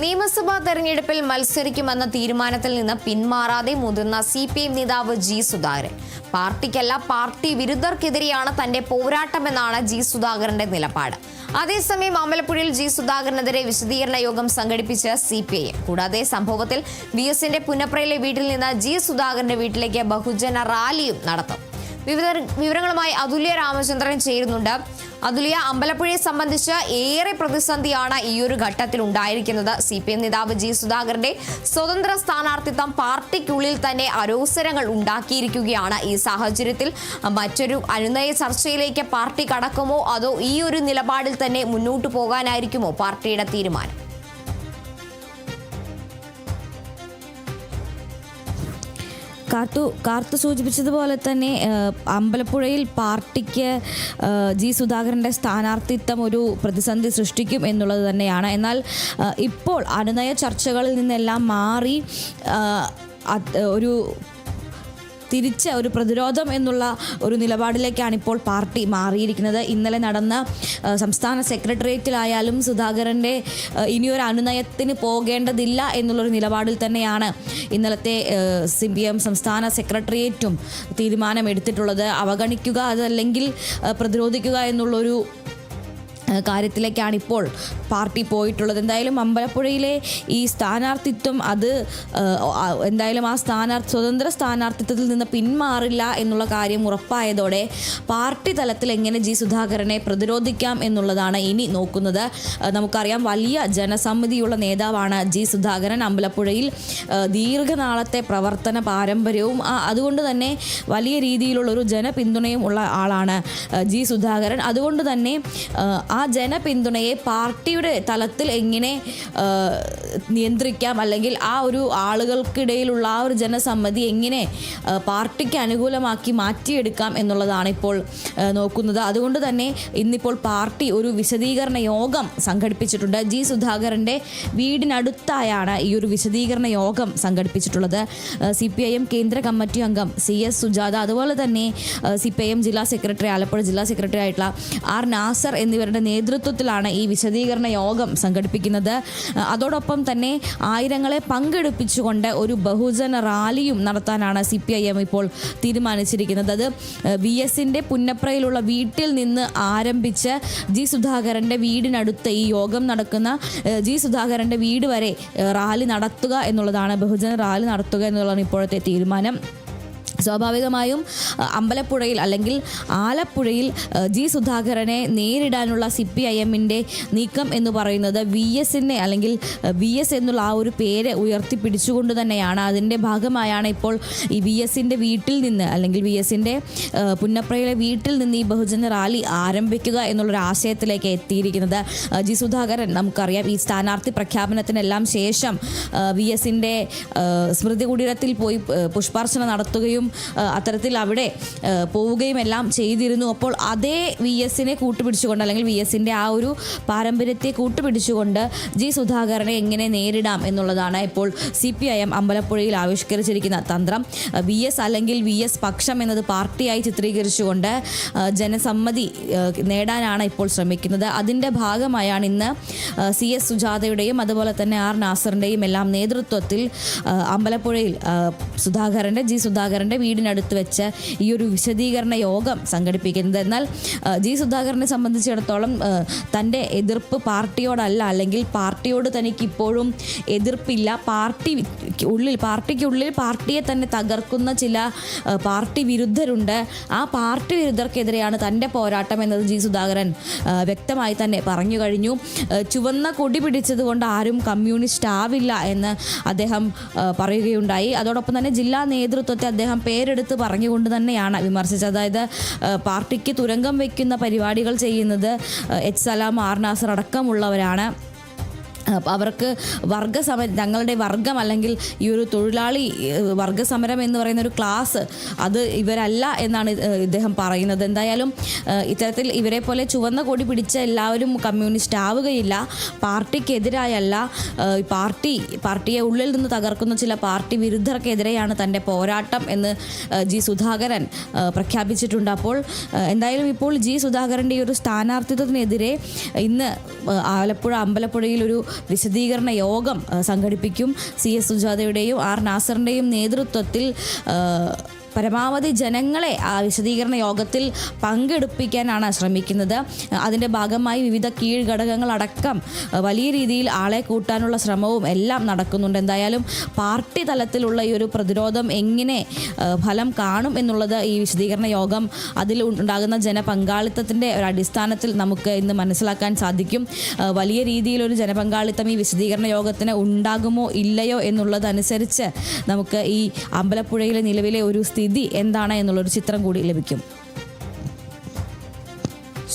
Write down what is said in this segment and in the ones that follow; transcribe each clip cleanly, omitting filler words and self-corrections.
നിയമസഭാ തെരഞ്ഞെടുപ്പിൽ മത്സരിക്കുമെന്ന തീരുമാനത്തിൽ നിന്ന് പിന്മാറാതെ മുതിർന്ന CPM നേതാവ് ജി സുധാകരൻ. പാർട്ടിക്കല്ല, പാർട്ടി വിരുദ്ധർക്കെതിരെയാണ് തന്റെ പോരാട്ടമെന്നാണ് ജി സുധാകരന്റെ നിലപാട്. അതേസമയം അമ്പലപ്പുഴയിൽ ജി സുധാകരനെതിരെ വിശദീകരണ യോഗം സംഘടിപ്പിച്ച CPIM. കൂടാതെ സംഭവത്തിൽ VSന്റെ പുന്നപ്രയിലെ വീട്ടിൽ നിന്ന് ജി സുധാകരന്റെ വീട്ടിലേക്ക് ബഹുജന റാലിയും നടത്തും. വിവരങ്ങളുമായി അതുല്യ രാമചന്ദ്രൻ ചേരുന്നുണ്ട്. അതുല്യ, അമ്പലപ്പുഴയെ സംബന്ധിച്ച് ഏറെ പ്രതിസന്ധിയാണ് ഈ ഒരു ഘട്ടത്തിൽ ഉണ്ടായിരിക്കുന്നത്. CPM നേതാവ് ജി സുധാകരന്റെ സ്വതന്ത്ര സ്ഥാനാർത്ഥിത്വം പാർട്ടിക്കുള്ളിൽ തന്നെ അരോസരങ്ങൾ ഉണ്ടാക്കിയിരിക്കുകയാണ്. ഈ സാഹചര്യത്തിൽ മറ്റൊരു അനുനയ ചർച്ചയിലേക്ക് പാർട്ടി കടക്കുമോ, അതോ ഈ ഒരു നിലപാടിൽ തന്നെ മുന്നോട്ടു പോകാനായിരിക്കുമോ പാർട്ടിയുടെ തീരുമാനം? കാർത്തു സൂചിപ്പിച്ചതുപോലെ തന്നെ അമ്പലപ്പുഴയിൽ പാർട്ടിക്ക് ജി സുധാകരൻ്റെ സ്ഥാനാർത്ഥിത്വം ഒരു പ്രതിസന്ധി സൃഷ്ടിക്കും എന്നുള്ളത് തന്നെയാണ്. എന്നാൽ ഇപ്പോൾ അനുനയ ചർച്ചകളിൽ നിന്നെല്ലാം മാറി തിരിച്ച് ഒരു പ്രതിരോധം എന്നുള്ള ഒരു നിലപാടിലേക്കാണ് ഇപ്പോൾ പാർട്ടി മാറിയിരിക്കുന്നത്. ഇന്നലെ നടന്ന സംസ്ഥാന സെക്രട്ടേറിയറ്റിലായാലും സുധാകരൻ്റെ ഇനിയൊരു അനുനയത്തിന് പോകേണ്ടതില്ല എന്നുള്ളൊരു നിലപാടിൽ തന്നെയാണ് ഇന്നലത്തെ CPM സംസ്ഥാന സെക്രട്ടേറിയറ്റും തീരുമാനമെടുത്തിട്ടുള്ളത്. അവഗണിക്കുക, അതല്ലെങ്കിൽ പ്രതിരോധിക്കുക എന്നുള്ളൊരു കാര്യത്തിലേക്കാണ് ഇപ്പോൾ പാർട്ടി പോയിട്ടുള്ളത്. എന്തായാലും അമ്പലപ്പുഴയിലെ ഈ സ്ഥാനാർത്ഥിത്വം അത് എന്തായാലും ആ സ്വതന്ത്ര സ്ഥാനാർത്ഥിത്വത്തിൽ നിന്ന് പിന്മാറില്ല എന്നുള്ള കാര്യം ഉറപ്പായതോടെ പാർട്ടി തലത്തിൽ എങ്ങനെ ജി സുധാകരനെ പ്രതിരോധിക്കാം എന്നുള്ളതാണ് ഇനി നോക്കുന്നത്. നമുക്കറിയാം, വലിയ ജനസമ്മതിയുള്ള നേതാവാണ് ജി സുധാകരൻ. അമ്പലപ്പുഴയിൽ ദീർഘനാളത്തെ പ്രവർത്തന പാരമ്പര്യവും അതുകൊണ്ട് തന്നെ വലിയ രീതിയിലുള്ളൊരു ജനപിന്തുണയും ഉള്ള ആളാണ് ജി സുധാകരൻ. അതുകൊണ്ട് തന്നെ ആ ജനപിന്തുണയെ പാർട്ടിയുടെ തലത്തിൽ എങ്ങനെ നിയന്ത്രിക്കാം, അല്ലെങ്കിൽ ആ ഒരു ആളുകൾക്കിടയിലുള്ള ആ ഒരു ജനസമ്മതി എങ്ങനെ പാർട്ടിക്ക് അനുകൂലമാക്കി മാറ്റിയെടുക്കാം എന്നുള്ളതാണ് ഇപ്പോൾ നോക്കുന്നത്. അതുകൊണ്ട് തന്നെ ഇന്നിപ്പോൾ പാർട്ടി ഒരു വിശദീകരണ യോഗം സംഘടിപ്പിച്ചിട്ടുണ്ട്. ജി സുധാകരൻ്റെ വീടിനടുത്തായാണ് ഈ ഒരു വിശദീകരണ യോഗം സംഘടിപ്പിച്ചിട്ടുള്ളത്. CPIM കേന്ദ്ര കമ്മിറ്റി അംഗം CS സുജാത, അതുപോലെ തന്നെ CPIM ജില്ലാ സെക്രട്ടറി, ആലപ്പുഴ ജില്ലാ സെക്രട്ടറി ആയിട്ടുള്ള R നാസർ എന്നിവരുടെ നേതൃത്വത്തിലാണ് ഈ വിശദീകരണ യോഗം സംഘടിപ്പിക്കുന്നത്. അതോടൊപ്പം തന്നെ ആയിരങ്ങളെ പങ്കെടുപ്പിച്ചുകൊണ്ട് ഒരു ബഹുജന റാലിയും നടത്താനാണ് CPIM ഇപ്പോൾ തീരുമാനിച്ചിരിക്കുന്നത്. അത് VSന്റെ പുന്നപ്രയിലുള്ള വീട്ടിൽ നിന്ന് ആരംഭിച്ച് ജി സുധാകരൻ്റെ വീടിനടുത്ത് ഈ യോഗം നടക്കുന്ന ജി സുധാകരൻ്റെ വീട് വരെ റാലി നടത്തുക എന്നുള്ളതാണ്, ബഹുജന റാലി നടത്തുക എന്നുള്ളതാണ് ഇപ്പോഴത്തെ തീരുമാനം. സ്വാഭാവികമായും അമ്പലപ്പുഴയിൽ അല്ലെങ്കിൽ ആലപ്പുഴയിൽ ജി സുധാകരനെ നേരിടാനുള്ള CPIMന്റെ നീക്കം എന്ന് പറയുന്നത് VSനെ അല്ലെങ്കിൽ VS എന്നുള്ള ആ ഒരു പേര് ഉയർത്തിപ്പിടിച്ചുകൊണ്ട് തന്നെയാണ്. അതിൻ്റെ ഭാഗമായാണ് ഇപ്പോൾ ഈ VSന്റെ വീട്ടിൽ നിന്ന് അല്ലെങ്കിൽ VSന്റെ പുന്നപ്രയിലെ വീട്ടിൽ നിന്ന് ഈ ബഹുജന റാലി ആരംഭിക്കുക എന്നുള്ളൊരു ആശയത്തിലേക്ക് എത്തിയിരിക്കുന്നത്. ജി സുധാകരൻ, നമുക്കറിയാം, ഈ സ്ഥാനാർത്ഥി പ്രഖ്യാപനത്തിനെല്ലാം ശേഷം VSന്റെ സ്മൃതി കുടീരത്തിൽ പോയി പുഷ്പാർച്ചന നടത്തുകയും അത്തരത്തിൽ അവിടെ പോവുകയും എല്ലാം ചെയ്തിരുന്നു. അപ്പോൾ അതേ VSനെ കൂട്ടുപിടിച്ചുകൊണ്ട് അല്ലെങ്കിൽ VSന്റെ ആ ഒരു പാരമ്പര്യത്തെ കൂട്ടുപിടിച്ചുകൊണ്ട് ജി സുധാകരനെ എങ്ങനെ നേരിടാം എന്നുള്ളതാണ് ഇപ്പോൾ CPIM അമ്പലപ്പുഴയിൽ ആവിഷ്കരിച്ചിരിക്കുന്ന തന്ത്രം. VS അല്ലെങ്കിൽ VS പക്ഷം എന്നത് പാർട്ടിയായി ചിത്രീകരിച്ചുകൊണ്ട് ജനസമ്മതി നേടാനാണ് ഇപ്പോൾ ശ്രമിക്കുന്നത്. അതിൻ്റെ ഭാഗമായാണ് ഇന്ന് CS സുജാതയുടെയും അതുപോലെ തന്നെ R നാസറിൻ്റെയും എല്ലാം നേതൃത്വത്തിൽ അമ്പലപ്പുഴയിൽ ജി സുധാകരൻ്റെ വീടിനടുത്ത് വെച്ച് ഈ ഒരു വിശദീകരണ യോഗം സംഘടിപ്പിക്കുന്നത്. എന്നാൽ ജി സുധാകരനെ സംബന്ധിച്ചിടത്തോളം തൻ്റെ എതിർപ്പ് പാർട്ടിയോടല്ല, അല്ലെങ്കിൽ പാർട്ടിയോട് തനിക്ക് ഇപ്പോഴും എതിർപ്പില്ല. പാർട്ടിക്കുള്ളിൽ പാർട്ടിയെ തന്നെ തകർക്കുന്ന ചില പാർട്ടി വിരുദ്ധരുണ്ട്. ആ പാർട്ടി വിരുദ്ധർക്കെതിരെയാണ് തൻ്റെ പോരാട്ടം എന്നത് ജി സുധാകരൻ വ്യക്തമായി തന്നെ പറഞ്ഞു കഴിഞ്ഞു. ചുവന്ന കൊടി പിടിച്ചതുകൊണ്ട് ആരും കമ്മ്യൂണിസ്റ്റ് ആവില്ല എന്ന് അദ്ദേഹം പറയുകയുണ്ടായി. അതോടൊപ്പം തന്നെ ജില്ലാ നേതൃത്വത്തെ അദ്ദേഹം പേരെടുത്ത് പറഞ്ഞുകൊണ്ട് തന്നെയാണ് വിമർശിച്ചത്. അതായത് പാർട്ടിക്ക് തുരങ്കം വയ്ക്കുന്ന പരിപാടികൾ ചെയ്യുന്നത് സലാം, R നാസർ അടക്കമുള്ളവരാണ്. അവർക്ക് ഞങ്ങളുടെ വർഗം അല്ലെങ്കിൽ ഈ ഒരു തൊഴിലാളി വർഗസമരം എന്ന് പറയുന്ന ഒരു ക്ലാസ് അത് ഇവരല്ല എന്നാണ് ഇദ്ദേഹം പറയുന്നത്. എന്തായാലും ഇത്തരത്തിൽ ഇവരെ പോലെ ചുവന്ന കൊടി പിടിച്ച എല്ലാവരും കമ്മ്യൂണിസ്റ്റ് ആവുകയില്ല. പാർട്ടിക്കെതിരായല്ല, പാർട്ടിയെ ഉള്ളിൽ നിന്ന് തകർക്കുന്ന ചില പാർട്ടി വിരുദ്ധർക്കെതിരെയാണ് തൻ്റെ പോരാട്ടം എന്ന് ജി സുധാകരൻ പ്രഖ്യാപിച്ചിട്ടുണ്ട്. അപ്പോൾ എന്തായാലും ഇപ്പോൾ ജി സുധാകരൻ്റെ ഈ ഒരു സ്ഥാനാർത്ഥിത്വത്തിനെതിരെ ഇന്ന് അമ്പലപ്പുഴയിൽ ഒരു വിശദീകരണ യോഗം സംഘടിപ്പിക്കും. CS സുജാതയുടെയും R നാസറിൻ്റെയും നേതൃത്വത്തിൽ പരമാവധി ജനങ്ങളെ ആ വിശദീകരണ യോഗത്തിൽ പങ്കെടുപ്പിക്കാനാണ് ശ്രമിക്കുന്നത്. അതിൻ്റെ ഭാഗമായി വിവിധ കീഴ്ഘടകങ്ങളടക്കം വലിയ രീതിയിൽ ആളെ കൂട്ടാനുള്ള ശ്രമവും എല്ലാം നടക്കുന്നുണ്ട്. എന്തായാലും പാർട്ടി തലത്തിലുള്ള ഈ ഒരു പ്രതിരോധം എങ്ങനെ ഫലം കാണും എന്നുള്ളത് ഈ വിശദീകരണ യോഗം അതിൽ ഉണ്ടാകുന്ന ജനപങ്കാളിത്തത്തിൻ്റെ ഒരു അടിസ്ഥാനത്തിൽ നമുക്ക് ഇന്ന് മനസ്സിലാക്കാൻ സാധിക്കും. വലിയ രീതിയിലൊരു ജനപങ്കാളിത്തം ഈ വിശദീകരണ യോഗത്തിന് ഉണ്ടാകുമോ ഇല്ലയോ എന്നുള്ളതനുസരിച്ച് നമുക്ക് ഈ അമ്പലപ്പുഴയിലെ നിലവിലെ ഒരു സ്ഥിതി എന്താണ് എന്നുള്ളൊരു ചിത്രം കൂടി ലഭിക്കും.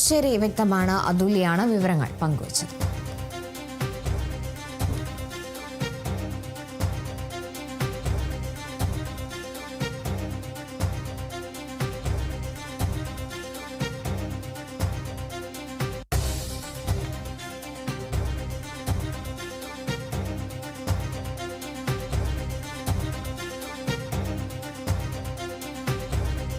ശരി, വ്യക്തമാണ്. അതുല്യാണ് വിവരങ്ങൾ പങ്കുവച്ചത്.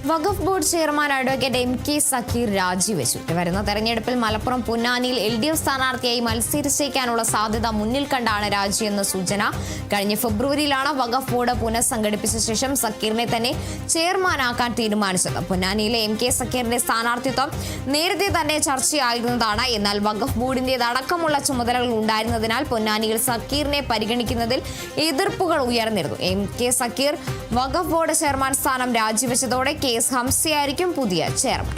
Waqf board chairman advocate MK Zakir രാജിവെച്ചു. വരുന്ന തെരഞ്ഞെടുപ്പിൽ മലപ്പുറം പൊന്നാനിയിൽ LDF സ്ഥാനാർത്ഥിയായി മത്സരിച്ചേക്കാനുള്ള സാധ്യത മുന്നിൽ കണ്ടാണ് രാജിയെന്ന സൂചന. കഴിഞ്ഞ ഫെബ്രുവരിയിലാണ് വഖഫ് ബോർഡ് പുനഃസംഘടിപ്പിച്ച ശേഷം സക്കീറിനെ തന്നെ ചെയർമാനാക്കാൻ തീരുമാനിച്ചത്. പൊന്നാനിയിലെ MK സക്കീറിന്റെ സ്ഥാനാർത്ഥിത്വം നേരത്തെ തന്നെ ചർച്ചയായിരുന്നതാണ്. എന്നാൽ വഖഫ് ബോർഡിന്റേതടക്കമുള്ള ചുമതലകൾ ഉണ്ടായിരുന്നതിനാൽ പൊന്നാനിയിൽ സക്കീറിനെ പരിഗണിക്കുന്നതിൽ എതിർപ്പുകൾ ഉയർന്നിരുന്നു. MK Zakir Waqf board chairman സ്ഥാനം രാജിവെച്ചതോടെ KS ഹംസയായിരിക്കും പുതിയ ചെയർമാൻ.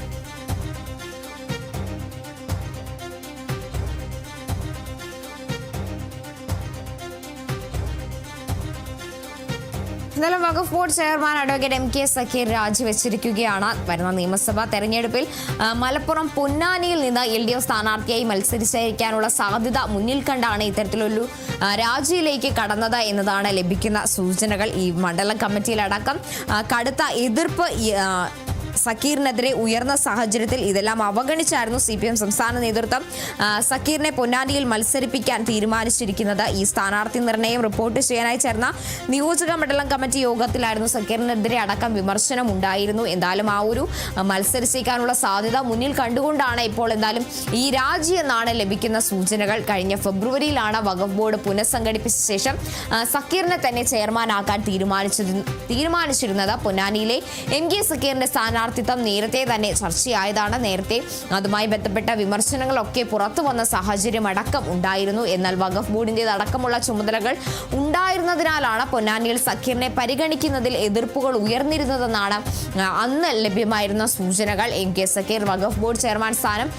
എന്നാലും Waqf board chairman advocate MK Zakir രാജിവെച്ചിരിക്കുകയാണ്. വരുന്ന നിയമസഭാ തെരഞ്ഞെടുപ്പിൽ മലപ്പുറം പൊന്നാനിയിൽ നിന്ന് LDF സ്ഥാനാർത്ഥിയായി മത്സരിച്ചേക്കാനുള്ള സാധ്യത മുന്നിൽ കണ്ടാണ് ഇത്തരത്തിലൊരു രാജിയിലേക്ക് കടന്നത് എന്നതാണ് ലഭിക്കുന്ന സൂചനകൾ. ഈ മണ്ഡലം കമ്മിറ്റിയിലടക്കം കടുത്ത എതിർപ്പ് സക്കീറിനെതിരെ ഉയർന്ന സാഹചര്യത്തിൽ ഇതെല്ലാം അവഗണിച്ചായിരുന്നു CPM സംസ്ഥാന നേതൃത്വം സക്കീറിനെ പൊന്നാനിയിൽ മത്സരിപ്പിക്കാൻ തീരുമാനിച്ചിരിക്കുന്നത്. ഈ സ്ഥാനാർത്ഥി നിർണയം റിപ്പോർട്ട് ചെയ്യാനായി ചേർന്ന നിയോജക മണ്ഡലം കമ്മിറ്റി യോഗത്തിലായിരുന്നു സക്കീറിനെതിരെ അടക്കം വിമർശനം ഉണ്ടായിരുന്നു. എന്തായാലും ആ ഒരു മത്സരിച്ചേക്കാനുള്ള സാധ്യത മുന്നിൽ കണ്ടുകൊണ്ടാണ് ഇപ്പോൾ എന്തായാലും ഈ രാജി എന്നാണ് ലഭിക്കുന്ന സൂചനകൾ. കഴിഞ്ഞ ഫെബ്രുവരിയിലാണ് വഖഫ് ബോർഡ് പുനഃസംഘടിപ്പിച്ച ശേഷം സക്കീറിനെ തന്നെ ചെയർമാനാക്കാൻ തീരുമാനിച്ചിരുന്നത്. പൊന്നാനിയിലെ MK സക്കീറിന്റെ സ്ഥാനാർത്ഥിത്വം നേരത്തെ തന്നെ ചർച്ചയായതാണ്. നേരത്തെ അതുമായി ബന്ധപ്പെട്ട വിമർശനങ്ങളൊക്കെ പുറത്തു വന്ന സാഹചര്യം അടക്കം ഉണ്ടായിരുന്നു. എന്നാൽ വഖഫ് ബോർഡിന്റേതടക്കമുള്ള ചുമതലകൾ ഉണ്ടായിരുന്നതിനാലാണ് പൊന്നാനിയിൽ സക്കീറിനെ പരിഗണിക്കുന്നതിൽ എതിർപ്പുകൾ ഉയർന്നിരുന്നതെന്നാണ് അന്ന് ലഭ്യമായിരുന്ന സൂചനകൾ. MK Zakir Waqf board chairman സ്ഥാനം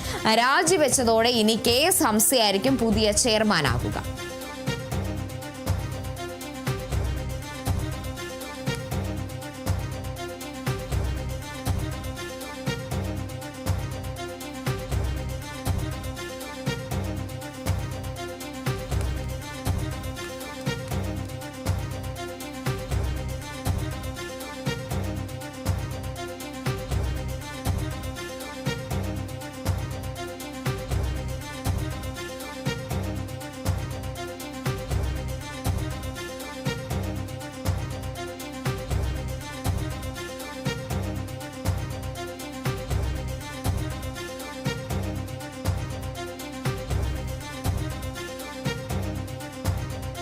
രാജിവെച്ചതോടെ ഇനി KS ഹംസയായിരിക്കും പുതിയ ചെയർമാനാകുക.